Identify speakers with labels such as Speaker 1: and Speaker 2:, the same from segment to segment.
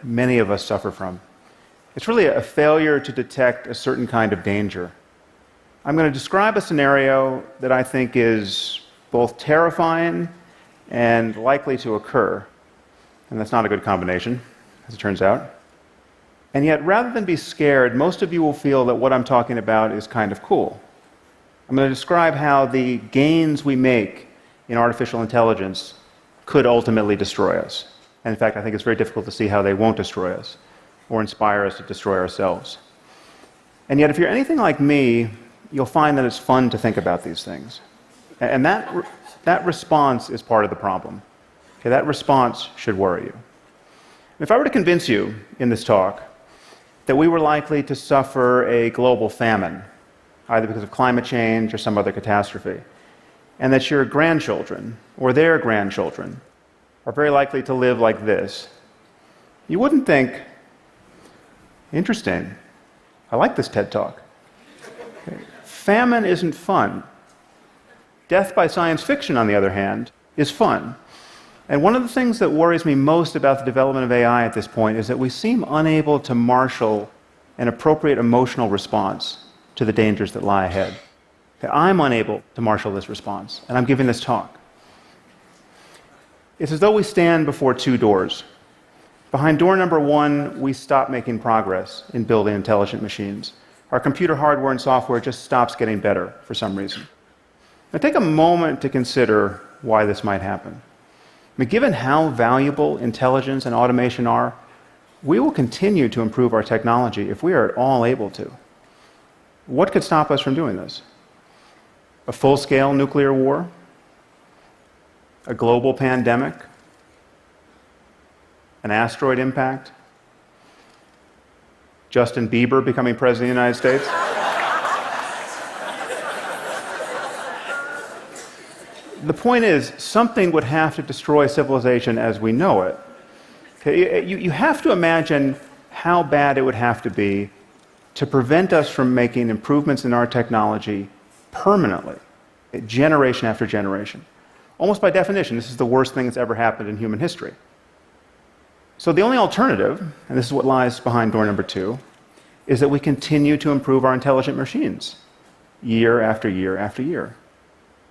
Speaker 1: many of us suffer from. It's really a failure to detect a certain kind of danger. I'm going to describe a scenario that I think is both terrifying and likely to occur. And that's not a good combination, as it turns out. And yet, rather than be scared, most of you will feel that what I'm talking about is kind of cool. I'm going to describe how the gains we make in artificial intelligence could ultimately destroy us. And in fact, I think it's very difficult to see how they won't destroy us or inspire us to destroy ourselves. And yet, if you're anything like me, you'll find that it's fun to think about these things. And that response is part of the problem. Okay, that response should worry you. If I were to convince you in this talk that we were likely to suffer a global famine, either because of climate change or some other catastrophe, and that your grandchildren or their grandchildren are very likely to live like this, you wouldn't think, interesting, I like this TED Talk. Okay. Famine isn't fun. Death by science fiction, on the other hand, is fun. And one of the things that worries me most about the development of AI at this point is that we seem unable to marshal an appropriate emotional response to the dangers that lie ahead. I'm unable to marshal this response, and I'm giving this talk. It's as though we stand before two doors. Behind door number one, we stop making progress in building intelligent machines. Our computer hardware and software just stops getting better for some reason. Now take a moment to consider why this might happen. I mean, given how valuable intelligence and automation are, we will continue to improve our technology if we are at all able to. What could stop us from doing this? A full-scale nuclear war? A global pandemic? An asteroid impact? Justin Bieber becoming president of the United States? The point is, something would have to destroy civilization as we know it. Okay, you have to imagine how bad it would have to be to prevent us from making improvements in our technology permanently, generation after generation. Almost by definition, this is the worst thing that's ever happened in human history. So the only alternative, and this is what lies behind door number two, is that we continue to improve our intelligent machines year after year after year.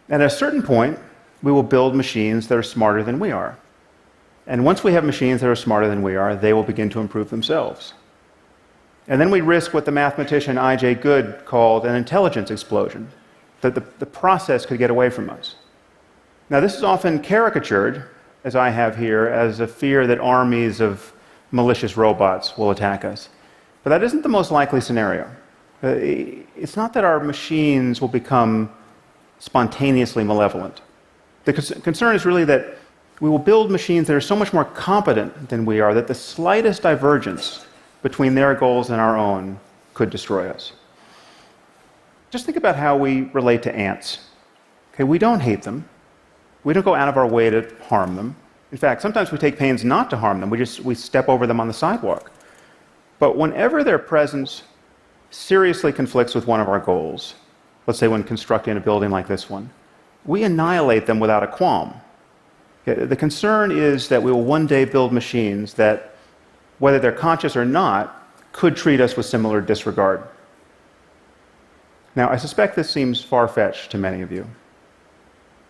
Speaker 1: And at a certain point, we will build machines that are smarter than we are. And once we have machines that are smarter than we are, they will begin to improve themselves. And then we risk what the mathematician I.J. Good called an intelligence explosion, that the process could get away from us. Now, this is often caricatured, as I have here, as a fear that armies of malicious robots will attack us. But that isn't the most likely scenario. It's not that our machines will become spontaneously malevolent. The concern is really that we will build machines that are so much more competent than we are that the slightest divergence between their goals and our own could destroy us. Just think about how we relate to ants. Okay, we don't hate them. We don't go out of our way to harm them. In fact, sometimes we take pains not to harm them. We step over them on the sidewalk. But whenever their presence seriously conflicts with one of our goals, let's say when constructing a building like this one, we annihilate them without a qualm. Okay, the concern is that we will one day build machines that, whether they're conscious or not, could treat us with similar disregard. Now, I suspect this seems far-fetched to many of you.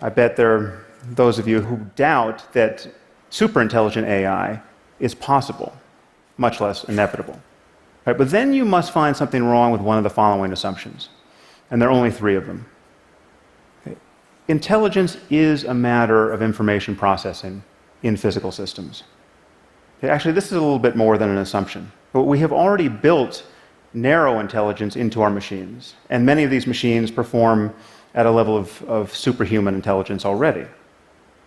Speaker 1: I bet there are those of you who doubt that superintelligent AI is possible, much less inevitable. Right, but then you must find something wrong with one of the following assumptions, and there are only three of them. Okay. Intelligence is a matter of information processing in physical systems. Okay, actually, this is a little bit more than an assumption. But we have already built narrow intelligence into our machines, and many of these machines perform at a level of superhuman intelligence already.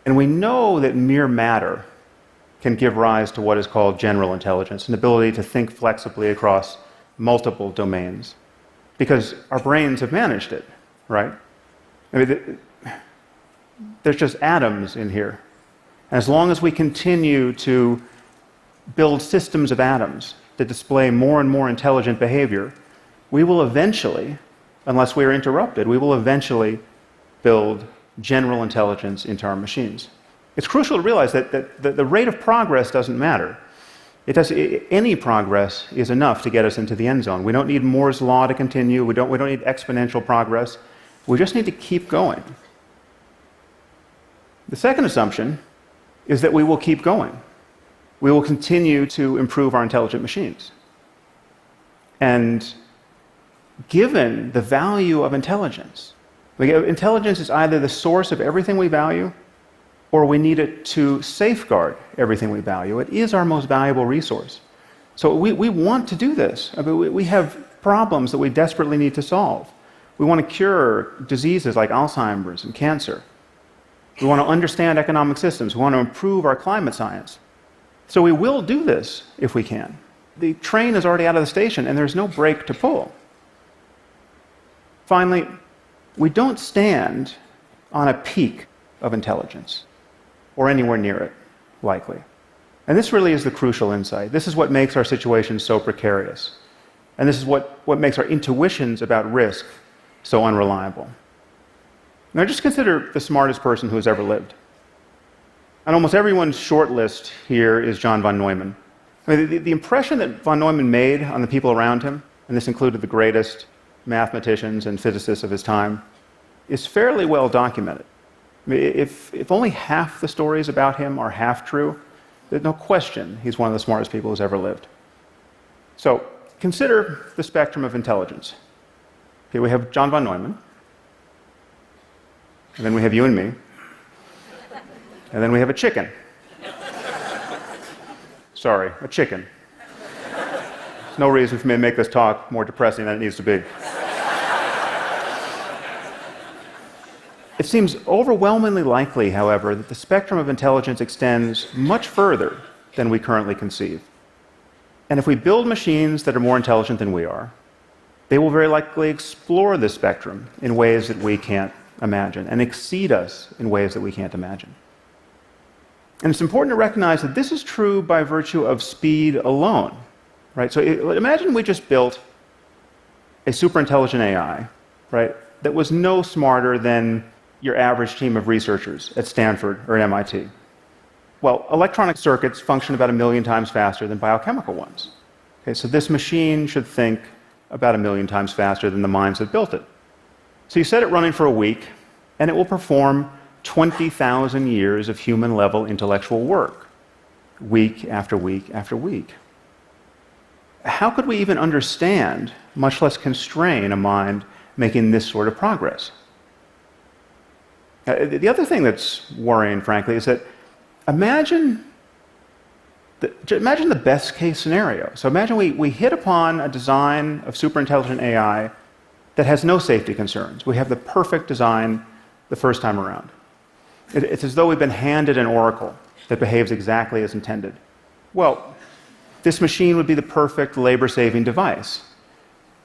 Speaker 1: And we know that mere matter can give rise to what is called general intelligence, an ability to think flexibly across multiple domains, because our brains have managed it, right? I mean, there's just atoms in here. And as long as we continue to build systems of atoms that display more and more intelligent behavior, we will eventually, unless we are interrupted, we will eventually build general intelligence into our machines. It's crucial to realize that the rate of progress doesn't matter. Any progress is enough to get us into the end zone. We don't need Moore's law to continue. We don't need exponential progress. We just need to keep going. The second assumption is that we will keep going. We will continue to improve our intelligent machines. And given the value of intelligence is either the source of everything we value, or we need it to safeguard everything we value. It is our most valuable resource. So we want to do this. I mean, we have problems that we desperately need to solve. We want to cure diseases like Alzheimer's and cancer. We want to understand economic systems. We want to improve our climate science. So we will do this if we can. The train is already out of the station and there's no brake to pull. Finally, we don't stand on a peak of intelligence, or anywhere near it, likely. And this really is the crucial insight. This is what makes our situation so precarious. And this is what makes our intuitions about risk so unreliable. Now just consider the smartest person who has ever lived. On almost everyone's short list here is John von Neumann. I mean, the impression that von Neumann made on the people around him, and this included the greatest mathematicians and physicists of his time, is fairly well documented. I mean, if only half the stories about him are half true, there's no question he's one of the smartest people who's ever lived. So consider the spectrum of intelligence. Okay, we have John von Neumann, and then we have you and me, and then we have a chicken. Sorry, a chicken. There's no reason for me to make this talk more depressing than it needs to be. It seems overwhelmingly likely, however, that the spectrum of intelligence extends much further than we currently conceive. And if we build machines that are more intelligent than we are, they will very likely explore this spectrum in ways that we can't imagine and exceed us in ways that we can't imagine. And it's important to recognize that this is true by virtue of speed alone, right? So imagine we just built a superintelligent AI, right, that was no smarter than your average team of researchers at Stanford or at MIT. Well, electronic circuits function about 1 million times faster than biochemical ones. Okay, so this machine should think about 1 million times faster than the minds that built it. So you set it running for a week, and it will perform 20,000 years of human-level intellectual work, week after week after week. How could we even understand, much less constrain, a mind making this sort of progress? The other thing that's worrying, frankly, is that imagine the best-case scenario. So imagine we hit upon a design of superintelligent AI that has no safety concerns. We have the perfect design the first time around. It's as though we've been handed an oracle that behaves exactly as intended. Well, this machine would be the perfect labor-saving device.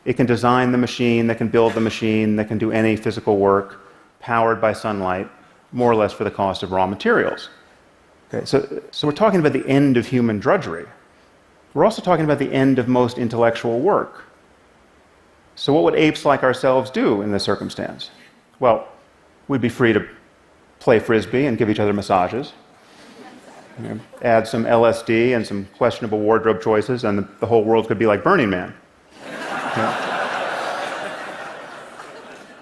Speaker 1: It can design the machine, that can build the machine, that can do any physical work, powered by sunlight, more or less for the cost of raw materials. Okay, so we're talking about the end of human drudgery. We're also talking about the end of most intellectual work. So what would apes like ourselves do in this circumstance? Well, we'd be free to play frisbee and give each other massages, add some LSD and some questionable wardrobe choices, and the whole world could be like Burning Man. Okay.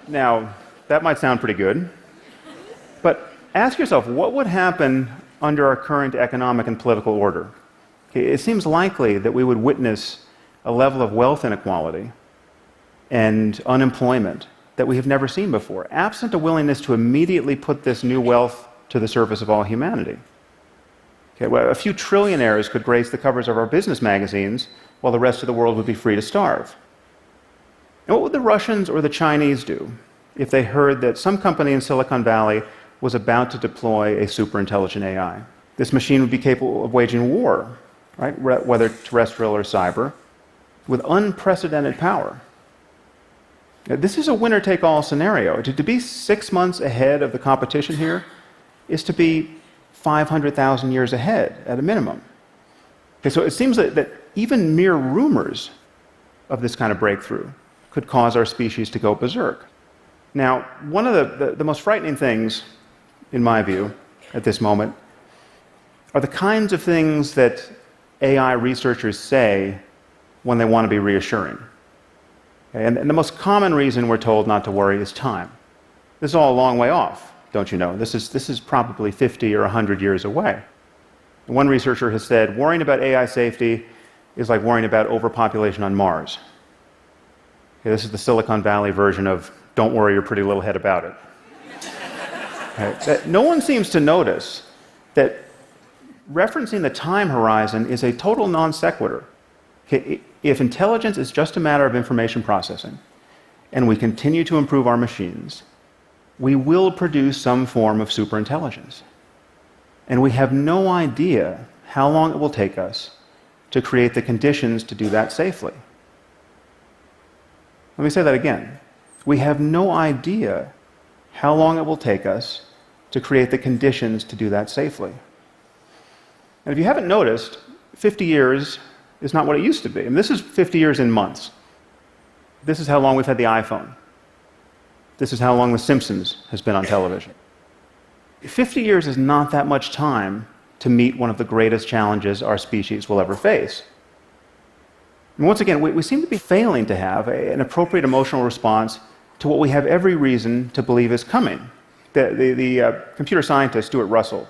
Speaker 1: Now, that might sound pretty good, but ask yourself, what would happen under our current economic and political order? Okay, it seems likely that we would witness a level of wealth inequality and unemployment that we have never seen before, absent a willingness to immediately put this new wealth to the service of all humanity. Okay, well, a few trillionaires could grace the covers of our business magazines while the rest of the world would be free to starve. And what would the Russians or the Chinese do if they heard that some company in Silicon Valley was about to deploy a superintelligent AI? This machine would be capable of waging war, right, whether terrestrial or cyber, with unprecedented power. Now, this is a winner-take-all scenario. To be 6 months ahead of the competition here is to be 500,000 years ahead at a minimum. Okay, so it seems that even mere rumors of this kind of breakthrough could cause our species to go berserk. Now, one of the most frightening things, in my view, at this moment, are the kinds of things that AI researchers say when they want to be reassuring. Okay? And the most common reason we're told not to worry is time. This is all a long way off, don't you know? This is probably 50 or 100 years away. One researcher has said, worrying about AI safety is like worrying about overpopulation on Mars. Okay, this is the Silicon Valley version of don't worry your pretty little head about it. Okay, no one seems to notice that referencing the time horizon is a total non sequitur. Okay, if intelligence is just a matter of information processing, and we continue to improve our machines, we will produce some form of superintelligence. And we have no idea how long it will take us to create the conditions to do that safely. Let me say that again. We have no idea how long it will take us to create the conditions to do that safely. And if you haven't noticed, 50 years is not what it used to be. I mean, this is 50 years in months. This is how long we've had the iPhone. This is how long The Simpsons has been on television. 50 years is not that much time to meet one of the greatest challenges our species will ever face. And once again, we seem to be failing to have an appropriate emotional response to what we have every reason to believe is coming. The computer scientist Stuart Russell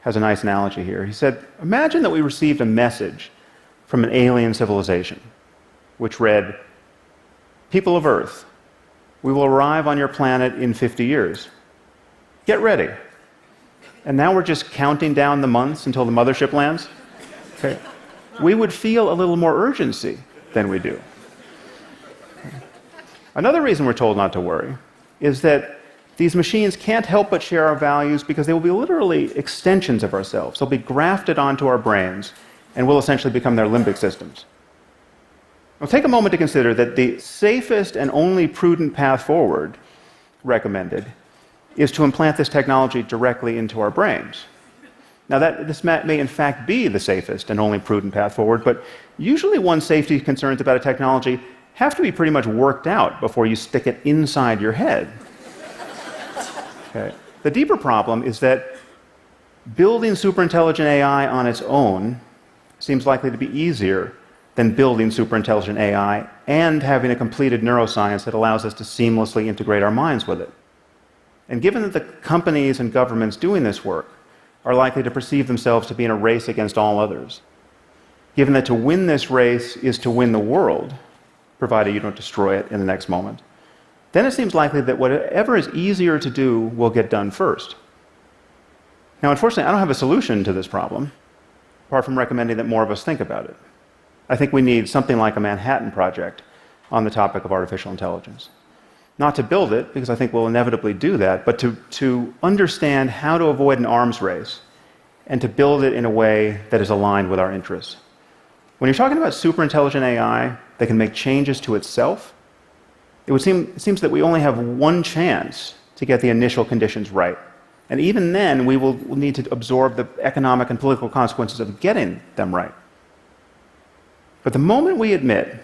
Speaker 1: has a nice analogy here. He said, imagine that we received a message from an alien civilization, which read, "People of Earth, we will arrive on your planet in 50 years. Get ready." And now we're just counting down the months until the mothership lands? Okay. We would feel a little more urgency than we do. Another reason we're told not to worry is that these machines can't help but share our values because they will be literally extensions of ourselves. They'll be grafted onto our brains and will essentially become their limbic systems. Now, take a moment to consider that the safest and only prudent path forward recommended is to implant this technology directly into our brains. Now, this may in fact be the safest and only prudent path forward, but usually one's safety concerns about a technology have to be pretty much worked out before you stick it inside your head. Okay. The deeper problem is that building superintelligent AI on its own seems likely to be easier than building superintelligent AI and having a completed neuroscience that allows us to seamlessly integrate our minds with it. And given that the companies and governments doing this work are likely to perceive themselves to be in a race against all others, given that to win this race is to win the world, provided you don't destroy it in the next moment, then it seems likely that whatever is easier to do will get done first. Now, unfortunately, I don't have a solution to this problem, apart from recommending that more of us think about it. I think we need something like a Manhattan Project on the topic of artificial intelligence. Not to build it, because I think we'll inevitably do that, but to understand how to avoid an arms race and to build it in a way that is aligned with our interests. When you're talking about superintelligent AI that can make changes to itself, it seems that we only have one chance to get the initial conditions right. And even then, we will need to absorb the economic and political consequences of getting them right. But the moment we admit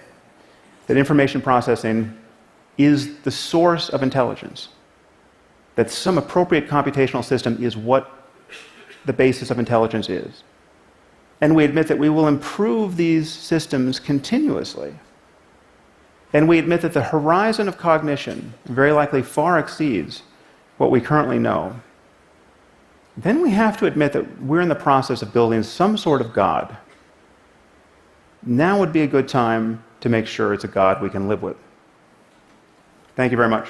Speaker 1: that information processing is the source of intelligence, that some appropriate computational system is what the basis of intelligence is, and we admit that we will improve these systems continuously, and we admit that the horizon of cognition very likely far exceeds what we currently know, then we have to admit that we're in the process of building some sort of God. Now would be a good time to make sure it's a God we can live with. Thank you very much.